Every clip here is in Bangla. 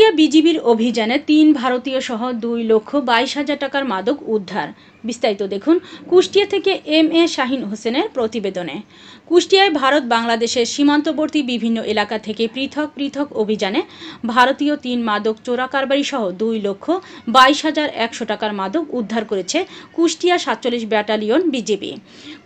কুষ্টিয়া বিজিবির অভিযানে ৩ ভারতীয় সহ 2,22,000 টাকার মাদক উদ্ধার। বিস্তারিত দেখুন কুষ্টিয়া থেকে MA শাহিন হোসেনের প্রতিবেদনে। কুষ্টিয়ায় ভারত বাংলাদেশের সীমান্তবর্তী বিভিন্ন এলাকা থেকে পৃথক পৃথক অভিযানে ভারতীয় 3 মাদক চোরাকারবারি সহ 2,22,100 টাকার মাদক উদ্ধার করেছে Kushtia 47 battalion BGB.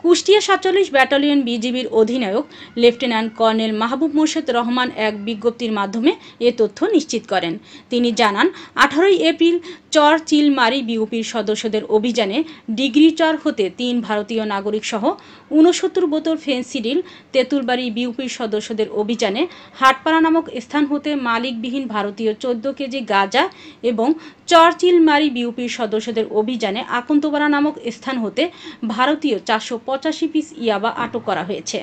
Kushtia 47 battalion বিজিবির অধিনায়ক লেফটেন্যান্ট কর্নেল মাহবুব মোর্শেদ রহমান এক বিজ্ঞপ্তির মাধ্যমে এ তথ্য নিশ্চিত করেন। তিনি জানান, 18 এপ্রিল চর চিলমারি বিউপির সদস্যদের অভিযানে ডিগ্রিচর হতে 3 ভারতীয় নাগরিক সহ 69 বোতল ফেন্সিডিল, তেঁতুলবাড়ি বিউপির সদস্যদের অভিযানে হাটপাড়া নামক স্থান হতে মালিকবিহীন ভারতীয় 14 কেজি গাঁজা এবং চর চিলমারি বিউপির সদস্যদের অভিযানে আকন্তপাড়া নামক স্থান হতে ভারতীয় 485 পিস ইয়াবা আটক করা হয়েছে।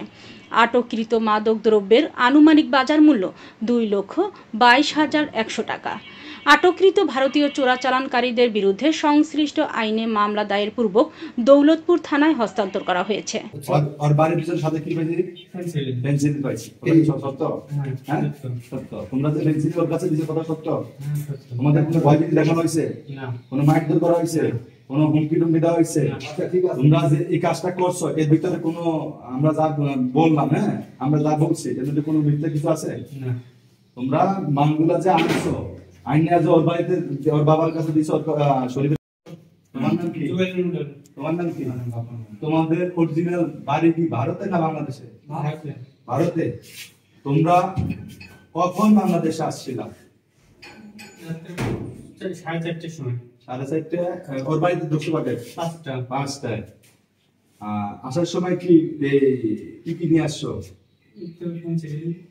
আটককৃত মাদক দ্রব্যের আনুমানিক বাজার মূল্য 2,22,100 টাকা। আটককৃত ভারতীয় চোরাচালানকারীদের বিরুদ্ধে সংশ্লিষ্ট আইনে মামলা দায়ের পূর্বক দৌলতপুর থানায় হস্তান্তর করা হয়েছে। তোমরা যে পেন্সিল ওর কাছে দিছো কথা সত্য? তোমাদের কোনো ভয় ভীতি দেখানো হয়েছে? কোনো মারধর করা হয়েছে? কোনো হুমকি টুমকি দেওয়া হয়েছে? তোমরা যে এই কাজটা করছো এর ভিতরে কোনো আমরা যা বললাম, হ্যাঁ আমরা যা বলছি এর ভিতরে কোনো মিথ্যা কিছু আছে? তোমরা মামগুলা যে আনছো আইনে যে ওর বাড়িতে ওর বাবার কাছে দিছো শরীফের, তোমার নাম কি? তোমার নাম কি? তোমাদের অরিজিনাল বাড়ি কি ভারতে না বাংলাদেশে? ভারতে। তোমরা কখন বাংলাদেশে আসছিলা? 4:30টার সময়। 4:30টায়। ওর বাড়িতে ঢুকছো কটায়? 5টায়। আসার সময় কি কি নিয়ে আসছো?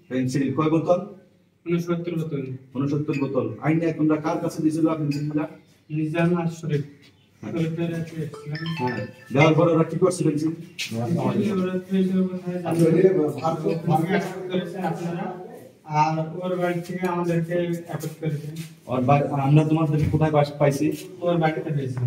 পেন্সিল কয় বোতল? 69 বোতল। 69 বোতল। আইনে তোমরা কার কাছে দিয়েছিল পেন্সিলগুলা? নিজাম আর শরীফ। দেওয়ার পর ওরা কি করছে পেন্সিল? আর ওর বাড়ি থেকে আমাদেরকে অ্যাপোজ করেছে। আমরা তোমাদেরকে কোথায় পাইছি? ওর বাড়িতে পেয়েছি।